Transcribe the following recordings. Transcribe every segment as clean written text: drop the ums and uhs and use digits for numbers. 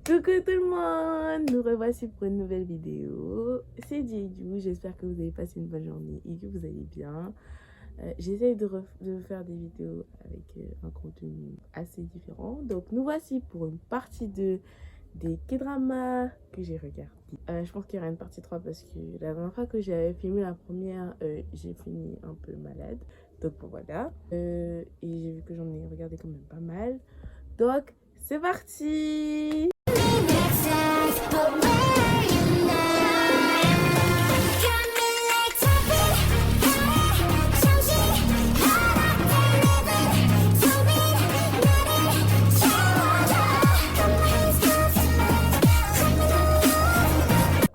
Coucou tout le monde, nous revoici pour une nouvelle vidéo. C'est Jeju, j'espère que vous avez passé une bonne journée et que vous allez bien. J'essaie de faire des vidéos avec un contenu assez différent. Donc nous voici pour une partie 2 des K-dramas que j'ai regardés. Je pense qu'il y aura une partie 3 parce que la dernière fois que j'avais filmé la première, j'ai fini un peu malade. Donc bon, voilà. Et j'ai vu que j'en ai regardé quand même pas mal. Donc c'est parti!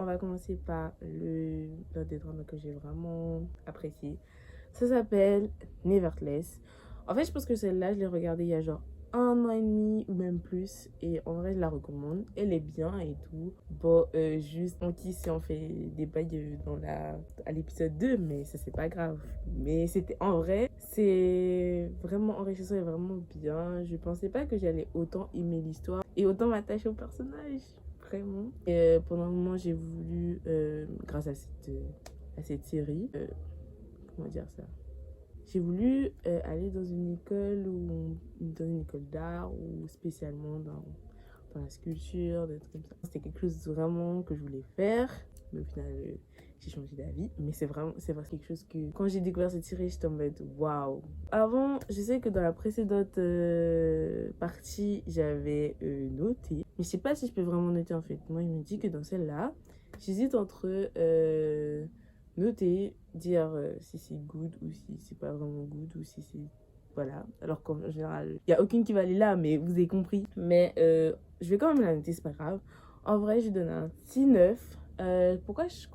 On va commencer par l'un des dramas que j'ai vraiment apprécié. Ça s'appelle Nevertheless. En fait, je pense que celle-là, je l'ai regardée il y a genre 1 an et demi ou même plus. Et en vrai, je la recommande. Elle est bien et tout. Bon, juste, on si on fait des bails à l'épisode 2, mais ça, c'est pas grave. Mais c'était en vrai, c'est vraiment enrichissant et vraiment bien. Je pensais pas que j'allais autant aimer l'histoire et autant m'attacher au personnage. Vraiment. Et pendant un moment, j'ai voulu, grâce à cette série, comment dire ça, j'ai voulu aller dans une école dans une école d'art ou spécialement dans la sculpture, des trucs comme ça. C'était quelque chose vraiment que je voulais faire, mais au final j'ai changé d'avis. Mais c'est vraiment quelque chose que quand j'ai découvert cette série, j'étais en mode waouh. Avant, je sais que dans la précédente partie, j'avais noté, mais je sais pas si je peux vraiment noter en fait. Moi, il me dit que dans celle-là, j'hésite entre noter, dire si c'est good ou si c'est pas vraiment good ou si c'est voilà, alors qu'en général il y a aucune qui va aller là, mais vous avez compris. Mais je vais quand même la noter, c'est pas grave. En vrai, je donne un petit 9. Pourquoi j'ai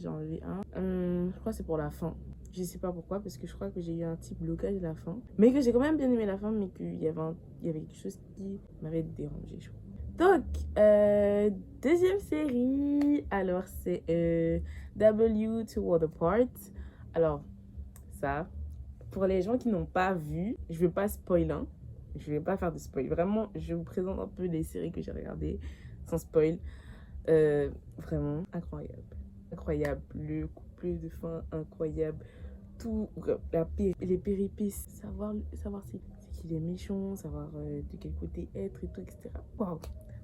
enlevé un, je crois que c'est pour la fin. Je sais pas pourquoi, parce que je crois que j'ai eu un petit blocage à la fin, mais que j'ai quand même bien aimé la fin, mais qu'il y avait quelque chose qui m'avait dérangé, je crois. Donc, deuxième série, alors c'est W2 World Apart. Alors, ça, pour les gens qui n'ont pas vu, je vais pas spoiler, hein. Je vais pas faire de spoil. Vraiment, je vous présente un peu les séries que j'ai regardées sans spoil. Vraiment incroyable. Incroyable. Le couple de fin incroyable. Tout, les péripéties, savoir c'est qui est méchant, savoir de quel côté être et tout, etc. Waouh!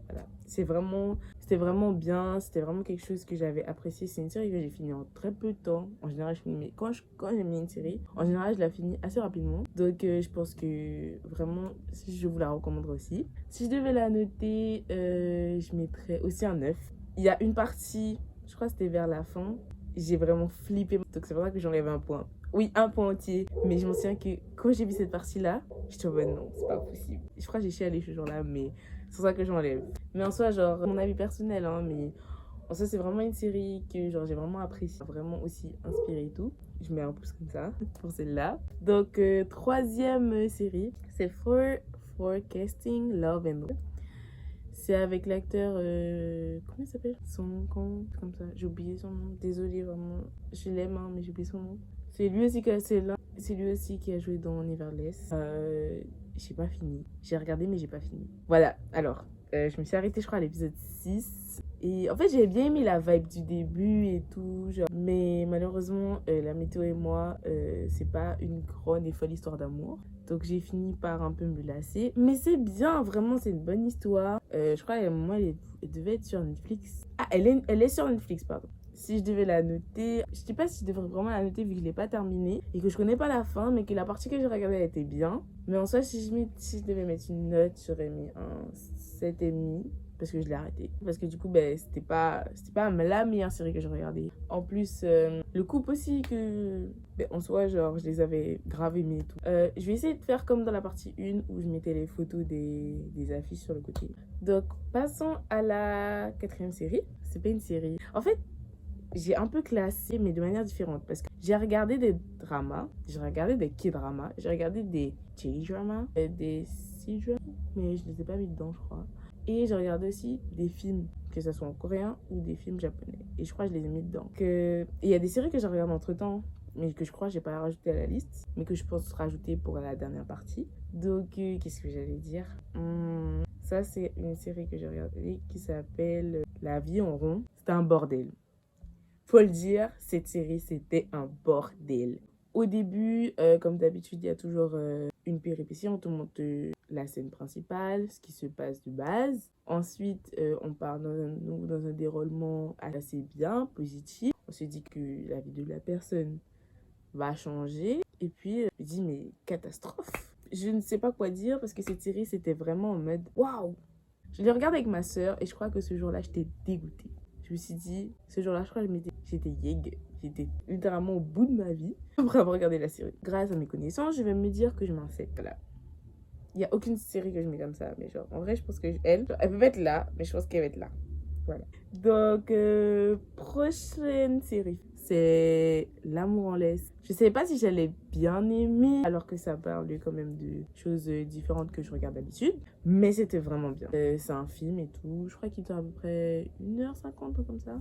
Voilà. C'était vraiment bien, c'était vraiment quelque chose que j'avais apprécié. C'est une série que j'ai fini en très peu de temps. En général, quand j'aime une série, en général, je la finis assez rapidement. Donc, je pense que vraiment, je vous la recommanderais aussi. Si je devais la noter, je mettrais aussi un 9. Il y a une partie, je crois que c'était vers la fin, j'ai vraiment flippé. Donc, c'est pour ça que j'enlève un point. Oui, un point entier. Mais je m'en souviens que quand j'ai vu cette partie-là, j'étais en mode non, c'est pas possible. Je crois que j'ai chialé ce jour-là, mais c'est pour ça que j'enlève. Mais en soi, genre, mon avis personnel, hein, mais en soi, c'est vraiment une série que genre, j'ai vraiment apprécié, vraiment aussi inspiré et tout. Je mets un pouce comme ça pour celle-là. Donc, troisième série, c'est Forecasting Love and War. C'est avec l'acteur, comment il s'appelle? Comme ça, j'ai oublié son nom. Désolée, vraiment, je l'aime, hein, mais j'ai oublié son nom. C'est lui aussi qui a joué dans Nevertheless. J'ai pas fini. J'ai regardé, mais j'ai pas fini. Voilà, alors, je me suis arrêtée, je crois, à l'épisode 6. Et en fait, j'avais bien aimé la vibe du début et tout. Genre. Mais malheureusement, la météo et moi, c'est pas une grande et folle histoire d'amour. Donc, j'ai fini par un peu me lasser. Mais c'est bien, vraiment, c'est une bonne histoire. Je crois qu'à un moment, elle devait être sur Netflix. Ah, elle est sur Netflix, pardon. Si je devais la noter, je sais pas si je devrais vraiment la noter vu que je l'ai pas terminée et que je connais pas la fin, mais que la partie que j'ai regardée elle était bien. Mais en soi, si je devais mettre une note, j'aurais mis un 7,5 parce que je l'ai arrêté. Parce que du coup, ben, c'était pas la meilleure série que j'ai regardée. En plus, le couple aussi que, ben, en soi, genre, je les avais grave aimés et tout. Je vais essayer de faire comme dans la partie 1 où je mettais les photos des affiches sur le côté. Donc, passons à la quatrième série. C'est pas une série. En fait, j'ai un peu classé, mais de manière différente. Parce que j'ai regardé des dramas, j'ai regardé des K-dramas, j'ai regardé des J-dramas, des C-dramas, mais je les ai pas mis dedans, je crois. Et j'ai regardé aussi des films, que ce soit en coréen ou des films japonais. Et je crois que je les ai mis dedans. Et il y a des séries que j'ai regardées entre temps, mais que je crois que j'ai pas rajouté à la liste, mais que je pense rajouter pour la dernière partie. Donc, qu'est-ce que j'allais dire? Ça, c'est une série que j'ai regardée qui s'appelle La vie en rond. C'était un bordel. Faut le dire, cette série, c'était un bordel. Au début, comme d'habitude, il y a toujours une péripétie. On te montre la scène principale, ce qui se passe de base. Ensuite, on part dans un déroulement assez bien, positif. On se dit que la vie de la personne va changer. Et puis, je me dis, mais catastrophe. Je ne sais pas quoi dire parce que cette série, c'était vraiment en mode waouh. Je l'ai regardée avec ma soeur et je crois que ce jour-là, j'étais dégoûtée. Je me suis dit, ce jour-là, je crois que j'étais yeg. J'étais littéralement au bout de ma vie après avoir regardé la série. Grâce à mes connaissances, je vais me dire que je m'en sais. Voilà. Il n'y a aucune série que je mets comme ça. Mais genre, en vrai, je pense que elle peut être là, mais je pense qu'elle va être là. Voilà. Donc, prochaine série, c'est L'amour en laisse. Je ne savais pas si j'allais bien aimer, alors que ça parle quand même de choses différentes que je regarde d'habitude. Mais c'était vraiment bien. C'est un film et tout. Je crois qu'il dure à peu près 1h50, comme ça.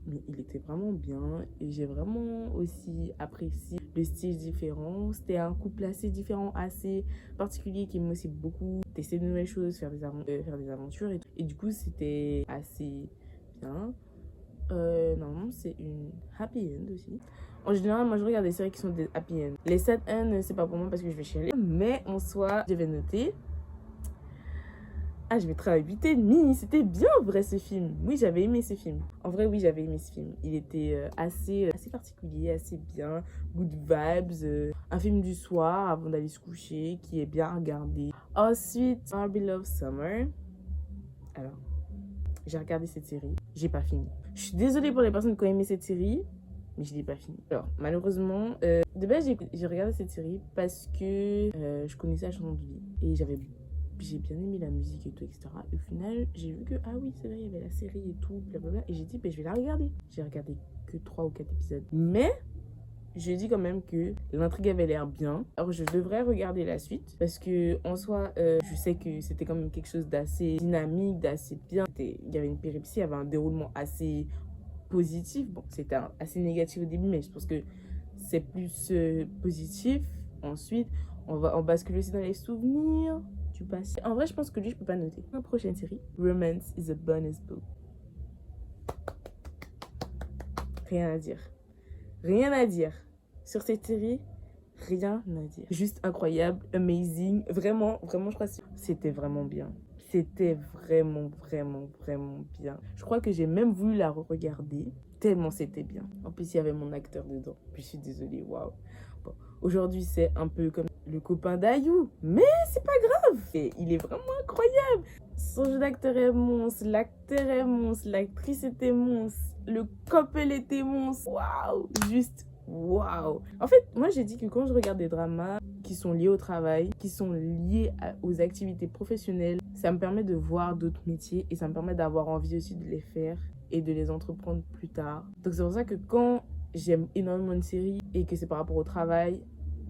Mais il était vraiment bien. Et j'ai vraiment aussi apprécié le style différent. C'était un couple assez différent, assez particulier, qui aimait aussi beaucoup tester de nouvelles choses, faire des aventures et tout. Et du coup, c'était assez bien. Normalement, c'est une happy end aussi. En général, moi, je regarde des séries qui sont des happy end. Les sad end, c'est pas pour moi parce que je vais chialer. Mais en soi, je vais noter. Ah, je vais travailler 8,5. C'était bien, en vrai, ce film. Oui, j'avais aimé ce film. En vrai, oui, j'avais aimé ce film. Il était assez particulier, assez bien. Good vibes. Un film du soir avant d'aller se coucher qui est bien à regarder. Ensuite, Our Beloved Summer. Alors, j'ai regardé cette série. J'ai pas fini. Je suis désolée pour les personnes qui ont aimé cette série, mais je l'ai pas fini. Alors, malheureusement, de base, j'ai regardé cette série parce que je connaissais la chanson de vie. Et j'ai bien aimé la musique et tout, etc. Et au final, j'ai vu que, ah oui, c'est vrai, il y avait la série et tout, blablabla. Et j'ai dit, ben, je vais la regarder. J'ai regardé que 3 ou 4 épisodes. Mais je dis quand même que l'intrigue avait l'air bien. Alors, je devrais regarder la suite. Parce que, en soi, je sais que c'était quand même quelque chose d'assez dynamique, d'assez bien. Il y avait une péripétie, il y avait un déroulement assez positif. Bon, c'était assez négatif au début, mais je pense que c'est plus positif. Ensuite, on bascule aussi dans les souvenirs du passé. En vrai, je pense que lui, je peux pas noter. La prochaine série, Romance is a Bonus Book. Rien à dire. Rien à dire. Sur cette série, rien à dire. Juste incroyable, amazing. Vraiment, vraiment, je crois que c'était vraiment bien. C'était vraiment, vraiment, vraiment bien. Je crois que j'ai même voulu la regarder tellement c'était bien. En plus, il y avait mon acteur dedans. Puis je suis désolée, waouh. Bon, aujourd'hui, c'est un peu comme le copain d'Ayou. Mais c'est pas grave. Et il est vraiment incroyable. Son jeu d'acteur est monstre. L'acteur est monstre. L'actrice était monstre. Le couple était monstre. Waouh. Juste waouh. En fait, moi, j'ai dit que quand je regarde des dramas qui sont liés au travail, qui sont liés aux activités professionnelles, ça me permet de voir d'autres métiers et ça me permet d'avoir envie aussi de les faire et de les entreprendre plus tard. Donc c'est pour ça que quand j'aime énormément une série et que c'est par rapport au travail,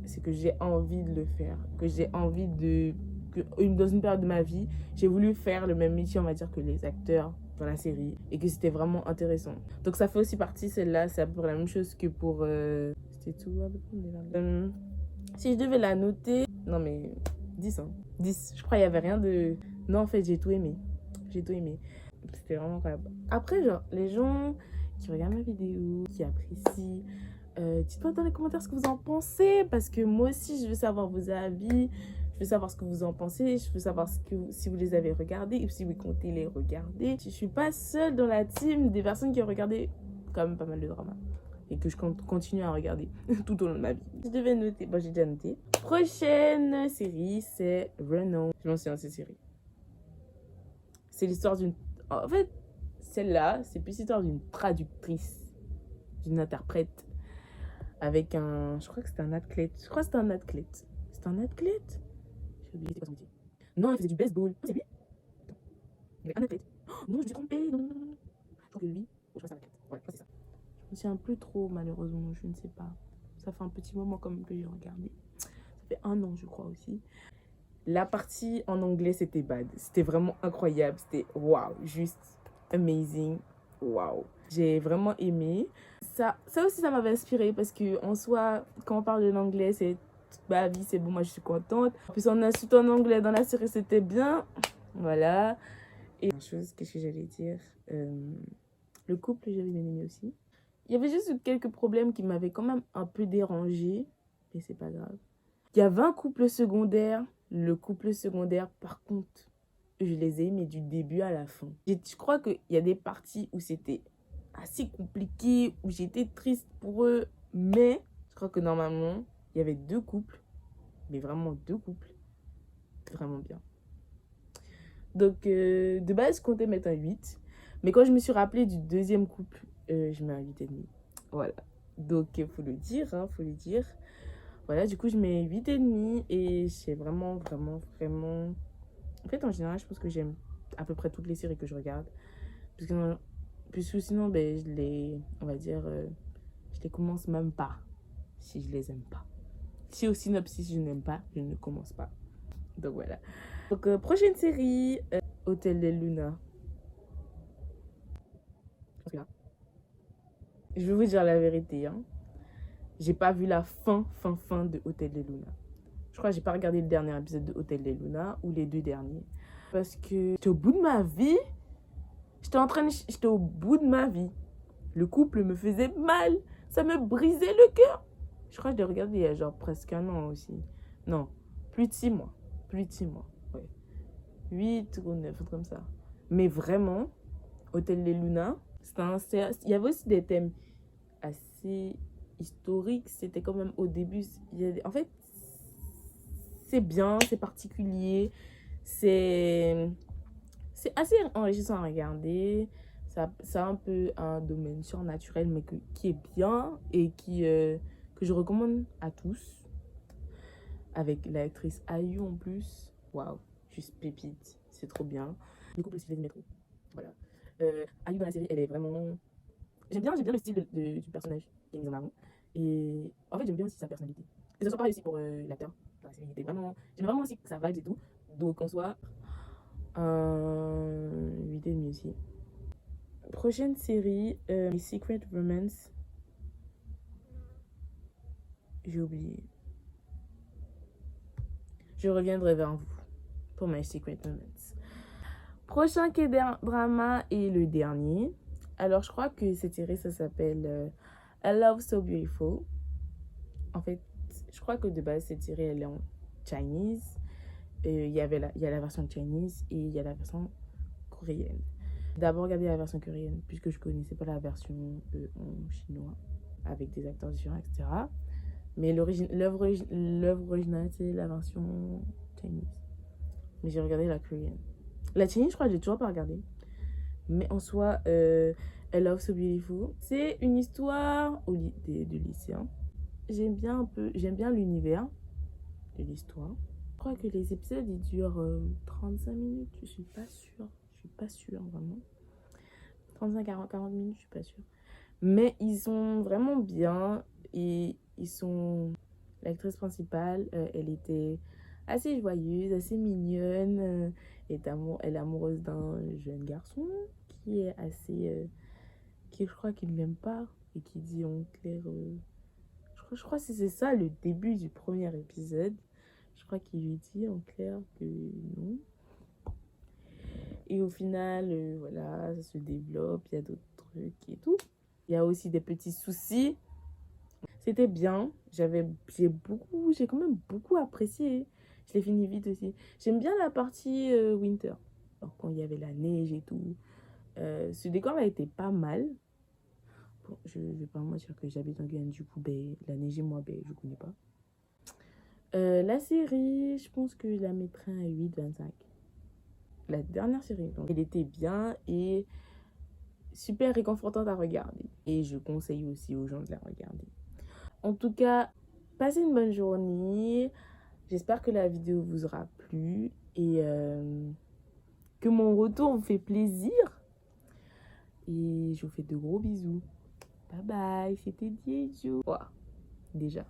c'est que j'ai envie de le faire, que j'ai envie dans une période de ma vie, j'ai voulu faire le même métier, on va dire, que les acteurs dans la série et que c'était vraiment intéressant. Donc ça fait aussi partie, celle-là, c'est à peu près la même chose que pour... C'était tout à peu près. Si je devais la noter... Non mais 10, hein. 10. Je crois qu'il n'y avait rien de... Non, en fait, j'ai tout aimé. J'ai tout aimé. C'était vraiment incroyable. Après, genre, les gens qui regardent ma vidéo, qui apprécient, dites-moi dans les commentaires ce que vous en pensez, parce que moi aussi, je veux savoir vos avis, je veux savoir ce que vous en pensez, je veux savoir si vous les avez regardés, ou si vous comptez les regarder. Je suis pas seule dans la team des personnes qui ont regardé quand même pas mal de dramas. Et que je continue à regarder tout au long de ma vie. Je devais noter, bon, j'ai déjà noté. Prochaine série, c'est Renault. Je m'en souviens de cette série. C'est l'histoire d'une... En fait, celle-là, c'est plus l'histoire d'une traductrice, d'une interprète, avec un... Je crois que c'était un athlète. C'était un athlète. J'ai oublié, c'était quoi son métier. Non, il faisait du baseball. C'est lui. Il avait un athlète. Oh, non, je me suis trompée. Non. Je crois que lui... Je crois que c'est un athlète. Ouais, c'est ça. Je me souviens plus trop, malheureusement. Je ne sais pas. Ça fait un petit moment quand même que j'ai regardé. Ça fait 1 an, je crois aussi. La partie en anglais, c'était bad. C'était vraiment incroyable. C'était waouh, juste amazing. Waouh. J'ai vraiment aimé. Ça aussi, ça m'avait inspiré parce que en soi, quand on parle de l'anglais, c'est toute ma vie, c'est bon, moi je suis contente. En plus, on a su en anglais dans la série, c'était bien. Voilà. Et une chose, qu'est-ce que j'allais dire, le couple, j'avais bien aimé aussi. Il y avait juste quelques problèmes qui m'avaient quand même un peu dérangée, mais c'est pas grave. Il y avait un couple secondaire. Le couple secondaire, par contre, je les ai aimés du début à la fin. Je crois qu'il y a des parties où c'était assez compliqué, où j'étais triste pour eux, mais je crois que normalement, il y avait deux couples, mais vraiment deux couples, vraiment bien. Donc, de base, je comptais mettre un 8, mais quand je me suis rappelée du deuxième couple, je mets un 8,5. Voilà. Donc, il faut le dire, hein, faut le dire. Voilà, du coup, je mets 8,5 et c'est vraiment, vraiment, vraiment... En fait, en général, je pense que j'aime à peu près toutes les séries que je regarde. Puisque sinon, ben, on va dire, je les commence même pas si je les aime pas. Si au synopsis, je n'aime pas, je ne commence pas. Donc, voilà. Donc, prochaine série, Hôtel des Luna. Je vais vous dire la vérité, hein. J'ai pas vu la fin de Hôtel des Luna. Je crois que j'ai pas regardé le dernier épisode de Hôtel des Luna ou les deux derniers. Parce que j'étais au bout de ma vie. J'étais au bout de ma vie. Le couple me faisait mal. Ça me brisait le cœur. Je crois que je l'ai regardé il y a genre presque un an aussi. Non, plus de 6 mois. Plus de 6 mois, ouais. 8 ou 9, comme ça. Mais vraiment, Hôtel des Luna, il y avait aussi des thèmes assez historiques. C'était quand même au début. En fait, c'est bien, c'est particulier. C'est assez enrichissant à regarder. Ça a un peu un domaine surnaturel, mais qui est bien et que je recommande à tous. Avec l'actrice Ayu en plus. Waouh, juste pépite. C'est trop bien. Le couple aussi, je les aimais trop. Voilà. Ayu dans la série, elle est vraiment... J'aime bien le style du personnage qui est mis en avant. Et en fait, j'aime bien aussi sa personnalité. Et ça soit pareil aussi pour l'acteur. Dans la série, j'aime vraiment aussi sa vibe et tout. Donc en soi, 8,5 aussi. Prochaine série, Secret Romance. J'ai oublié. Je reviendrai vers vous pour My Secret Romance. Prochain K-drama et le dernier. Alors, je crois que cette série, ça s'appelle A Love So Beautiful. En fait, je crois que de base, cette série, elle est en Chinese. Il y a la version Chinese et il y a la version coréenne. D'abord regarder la version coréenne puisque je connaissais pas la version en chinois avec des acteurs différents, etc. Mais l'œuvre originale, c'est la version Chinese. Mais j'ai regardé la coréenne. La Chinese, je crois que j'ai toujours pas regardé. Mais en soi, I Love So Beautiful. C'est une histoire de lycéen. J'aime bien l'univers de l'histoire. Je crois que les épisodes, ils durent 35 minutes. Je suis pas sûre, vraiment. 35 à 40 minutes, je suis pas sûre. Mais ils sont vraiment bien. Et ils sont... L'actrice principale, elle était assez joyeuse, assez mignonne. Elle est amoureuse d'un jeune garçon qui est assez... qui je crois qu'il ne l'aime pas. Et qui dit en clair... je crois que c'est ça le début du premier épisode. Je crois qu'il lui dit en clair que non. Et au final, voilà, ça se développe, il y a d'autres trucs et tout. Il y a aussi des petits soucis. C'était bien. J'ai quand même beaucoup apprécié. Je l'ai fini vite aussi. J'aime bien la partie winter. Alors, quand il y avait la neige et tout. Ce décor-là était pas mal. Bon, je vais pas mentir que j'habite en Guyane, du coup, ben, la neige et moi, ben, je connais pas. La série, je pense que je la mettrais à 8,25. La dernière série, donc, elle était bien et super réconfortante à regarder. Et je conseille aussi aux gens de la regarder. En tout cas, passez une bonne journée. J'espère que la vidéo vous aura plu et que mon retour vous fait plaisir. Et je vous fais de gros bisous. Bye bye, c'était Diédio. Déjà.